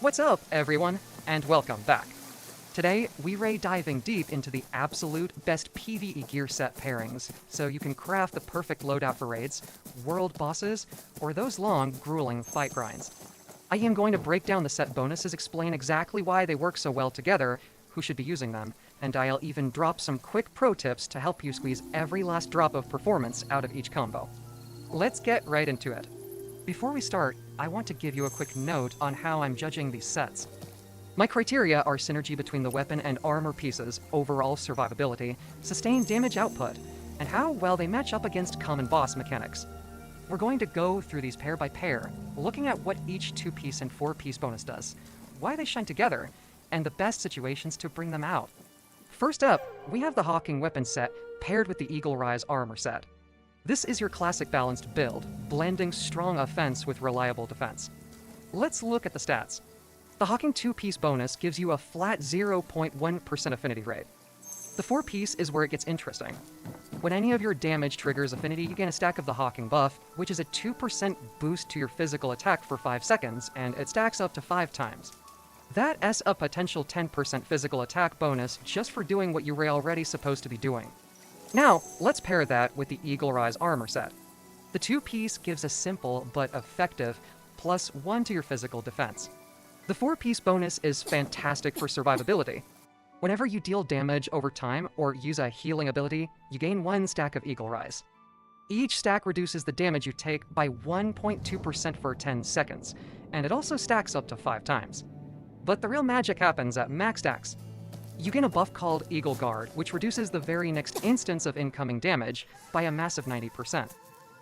What's up, everyone, and welcome back. Today, we ray diving deep into the absolute best PvE gear set pairings, so you can craft the perfect loadout for raids, world bosses, or those long, grueling fight grinds. I am going to break down the set bonuses, explain exactly why they work so well together, who should be using them, and I'll even drop some quick pro tips to help you squeeze every last drop of performance out of each combo. Let's get right into it. Before we start, I want to give you a quick note on how I'm judging these sets. My criteria are synergy between the weapon and armor pieces, overall survivability, sustained damage output, and how well they match up against common boss mechanics. We're going to go through these pair by pair, looking at what each 2-piece and 4-piece bonus does, why they shine together, and the best situations to bring them out. First up, we have the Hawking weapon set paired with the Eagle Rise armor set. This is your classic balanced build, blending strong offense with reliable defense. Let's look at the stats. The Hawking 2-piece bonus gives you a flat 0.1% affinity rate. The 4-piece is where it gets interesting. When any of your damage triggers affinity, you gain a stack of the Hawking buff, which is a 2% boost to your physical attack for 5 seconds, and it stacks up to 5 times. That's a potential 10% physical attack bonus just for doing what you were already supposed to be doing. Now, let's pair that with the Eagle Rise armor set. The 2-piece gives a simple but effective +1 to your physical defense. The 4-piece bonus is fantastic for survivability. Whenever you deal damage over time or use a healing ability, you gain 1 stack of Eagle Rise. Each stack reduces the damage you take by 1.2% for 10 seconds, and it also stacks up to 5 times. But the real magic happens at max stacks. You gain a buff called Eagle Guard, which reduces the very next instance of incoming damage by a massive 90%.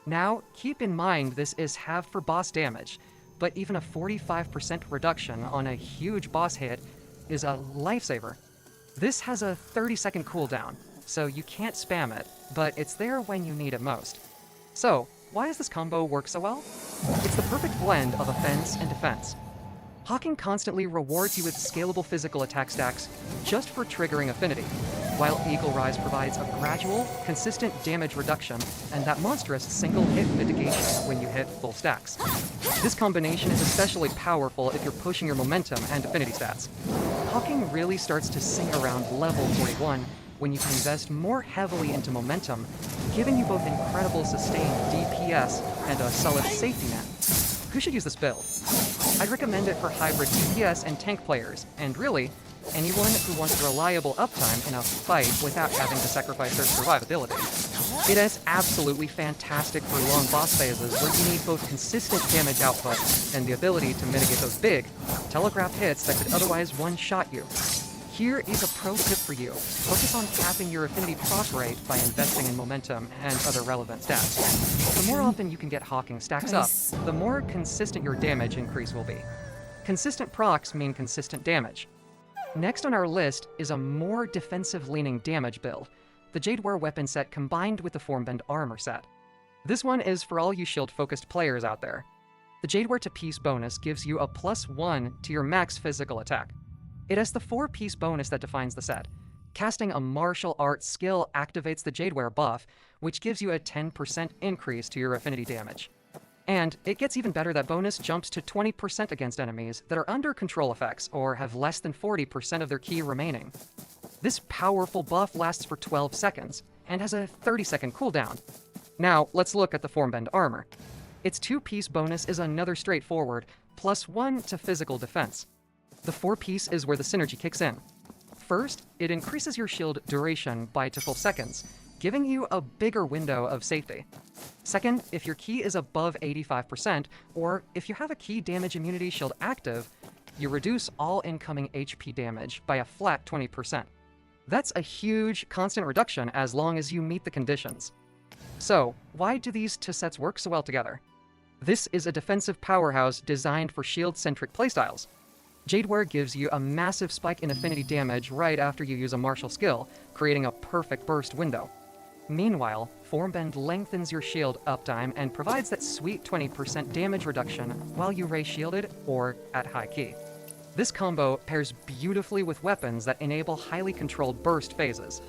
Now, keep in mind this is halved for boss damage, but even a 45% reduction on a huge boss hit is a lifesaver. This has a 30-second cooldown, so you can't spam it, but it's there when you need it most. So, why does this combo work so well? It's the perfect blend of offense and defense. Hawking constantly rewards you with scalable physical attack stacks just for triggering affinity, while Eagle Rise provides a gradual, consistent damage reduction and that monstrous single-hit mitigation when you hit full stacks. This combination is especially powerful if you're pushing your momentum and affinity stats. Hawking really starts to sing around level 41 when you can invest more heavily into momentum, giving you both incredible sustained DPS and a solid safety net. Who should use this build? I'd recommend it for hybrid DPS and tank players, and really, anyone who wants reliable uptime in a fight without having to sacrifice their survivability. It is absolutely fantastic for long boss phases where you need both consistent damage output and the ability to mitigate those big, telegraphed hits that could otherwise one-shot you. Here is a pro tip for you. Focus on capping your affinity proc rate by investing in momentum and other relevant stats. The more often you can get Hawking stacks up, the more consistent your damage increase will be. Consistent procs mean consistent damage. Next on our list is a more defensive-leaning damage build, the Jadeware weapon set combined with the Formbend armor set. This one is for all you shield-focused players out there. The Jadeware 2-piece bonus gives you a +1 to your max physical attack. It has the 4-piece bonus that defines the set. Casting a martial arts skill activates the Jadeware buff, which gives you a 10% increase to your affinity damage. And it gets even better, that bonus jumps to 20% against enemies that are under control effects or have less than 40% of their ki remaining. This powerful buff lasts for 12 seconds and has a 30-second cooldown. Now, let's look at the Formbend armor. Its 2-piece bonus is another straightforward +1 to physical defense. The 4-piece is where the synergy kicks in. First, it increases your shield duration by 2 full seconds, giving you a bigger window of safety. Second, if your ki is above 85%, or if you have a ki damage immunity shield active, you reduce all incoming HP damage by a flat 20%. That's a huge, constant reduction as long as you meet the conditions. So, why do these 2 sets work so well together? This is a defensive powerhouse designed for shield-centric playstyles. Jadeware gives you a massive spike in affinity damage right after you use a martial skill, creating a perfect burst window. Meanwhile, Formbend lengthens your shield uptime and provides that sweet 20% damage reduction while you ray shielded or at high ki. This combo pairs beautifully with weapons that enable highly controlled burst phases.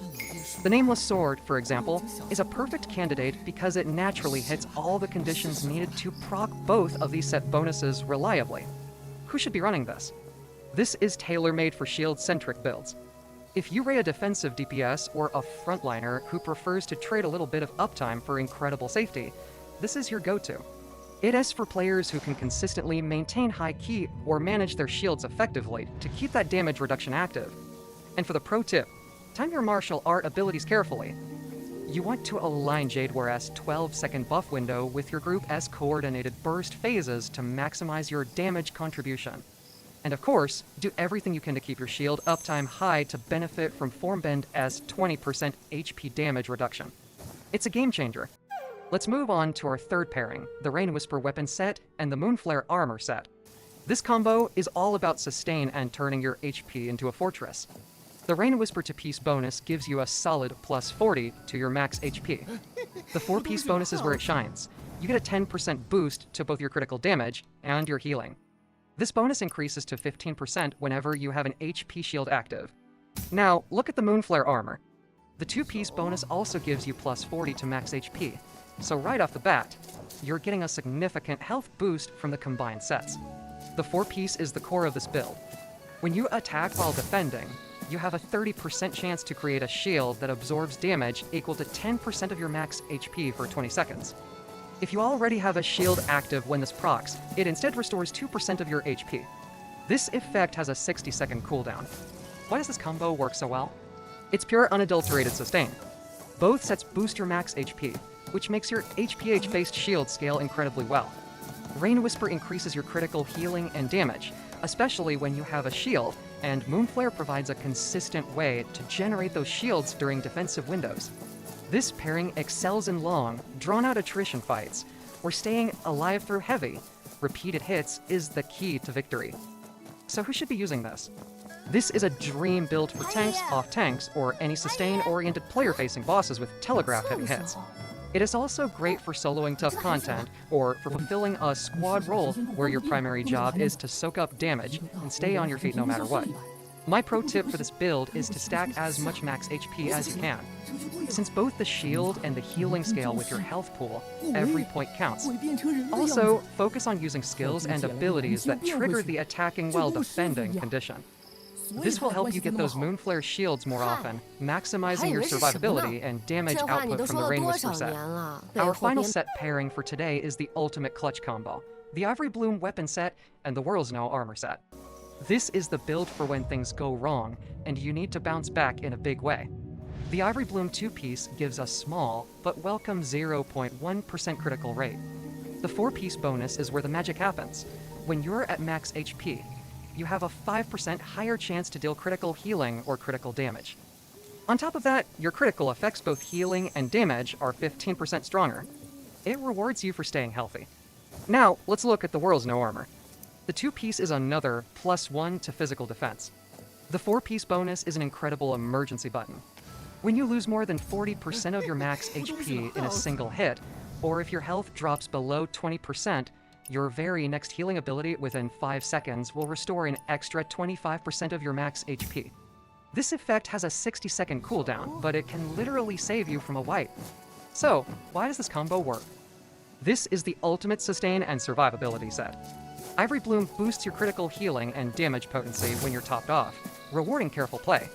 The Nameless Sword, for example, is a perfect candidate because it naturally hits all the conditions needed to proc both of these set bonuses reliably. who should be running this? This is tailor-made for shield-centric builds. If you rate a defensive DPS or a frontliner who prefers to trade a little bit of uptime for incredible safety, this is your go-to. It is for players who can consistently maintain high ki or manage their shields effectively to keep that damage reduction active. And for the pro tip, time your martial art abilities carefully. You want to align Jade War's 12-second buff window with your group as coordinated burst phases to maximize your damage contribution. And of course, do everything you can to keep your shield uptime high to benefit from Formbend as 20% HP damage reduction. It's a game changer. Let's move on to our third pairing, the Rain Whisper weapon set and the Moonflare armor set. This combo is all about sustain and turning your HP into a fortress. The Rain Whisper to piece bonus gives you a solid plus 40 to your max HP. The 4-piece bonus is where it shines. You get a 10% boost to both your critical damage and your healing. This bonus increases to 15% whenever you have an HP shield active. Now, look at the Moonflare armor. The 2-piece bonus also gives you plus 40 to max HP, so right off the bat, you're getting a significant health boost from the combined sets. The 4-piece is the core of this build. When you attack while defending, you have a 30% chance to create a shield that absorbs damage equal to 10% of your max HP for 20 seconds. If you already have a shield active when this procs, it instead restores 2% of your HP. This effect has a 60-second cooldown. Why does this combo work so well? It's pure unadulterated sustain. Both sets boost your max HP, which makes your HPH-based shield scale incredibly well. Rain Whisper increases your critical healing and damage, especially when you have a shield, and Moonflare provides a consistent way to generate those shields during defensive windows. This pairing excels in long, drawn-out attrition fights, where staying alive through heavy, repeated hits is the key to victory. So who should be using this? This is a dream build for tanks, off-tanks, or any sustain-oriented player-facing bosses with telegraph-heavy hits. It is also great for soloing tough content, or for fulfilling a squad role where your primary job is to soak up damage and stay on your feet no matter what. My pro tip for this build is to stack as much max HP as you can. Since both the shield and the healing scale with your health pool, every point counts. Also, focus on using skills and abilities that trigger the attacking while defending condition. This will help you get those Moonflare shields more often, maximizing your survivability and damage output from the Rain Whisper set. Our final set pairing for today is the ultimate clutch combo, the Ivory Bloom weapon set and the Whirlsnow armor set. This is the build for when things go wrong, and you need to bounce back in a big way. The Ivory Bloom 2-piece gives a small, but welcome 0.1% critical rate. The 4-piece bonus is where the magic happens. When you're at max HP, you have a 5% higher chance to deal critical healing or critical damage. On top of that, your critical effects, both healing and damage, are 15% stronger. It rewards you for staying healthy. Now, let's look at the Whirlsnow armor. The 2-piece is another +1 to physical defense. The 4-piece bonus is an incredible emergency button. When you lose more than 40% of your max HP in a single hit, or if your health drops below 20%, your very next healing ability within 5 seconds will restore an extra 25% of your max HP. This effect has a 60-second cooldown, but it can literally save you from a wipe. So, why does this combo work? This is the ultimate sustain and survivability set. Ivory Bloom boosts your critical healing and damage potency when you're topped off, rewarding careful play.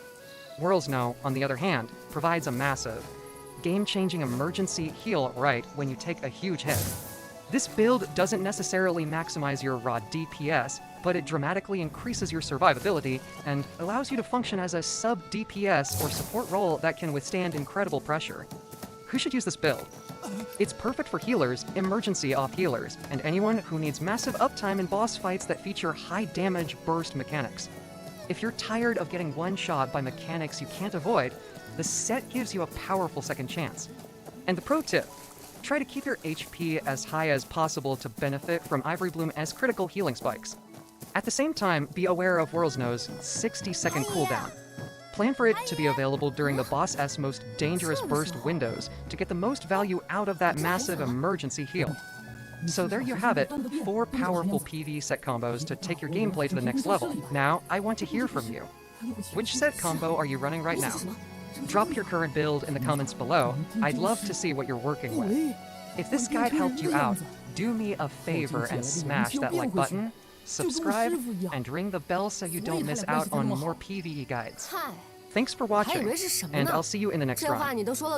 Whirlsnow, on the other hand, provides a massive, game-changing emergency heal right when you take a huge hit. This build doesn't necessarily maximize your raw DPS, but it dramatically increases your survivability and allows you to function as a sub-DPS or support role that can withstand incredible pressure. Who should use this build? It's perfect for healers, emergency off-healers, and anyone who needs massive uptime in boss fights that feature high-damage burst mechanics. If you're tired of getting one-shot by mechanics you can't avoid, the set gives you a powerful second chance. And the pro tip, try to keep your HP as high as possible to benefit from Ivory Bloom's critical healing spikes. At the same time, be aware of Whirlsnow's 60-second cooldown. Plan for it to be available during the boss's most dangerous burst windows to get the most value out of that massive emergency heal. So there you have it, 4 powerful PvE set combos to take your gameplay to the next level. Now, I want to hear from you. Which set combo are you running right now? Drop your current build in the comments below. I'd love to see what you're working with. If this guide helped you out, do me a favor and smash that like button. subscribe, 师傅一样。 and ring the bell so you don't miss 所以他俩关 out 系才 on 那么好。 more PvE guides. 嗨， Thanks for 我还以 watching, 为是什么 and 呢？ I'll see you in the next 这话 run. 你都说了。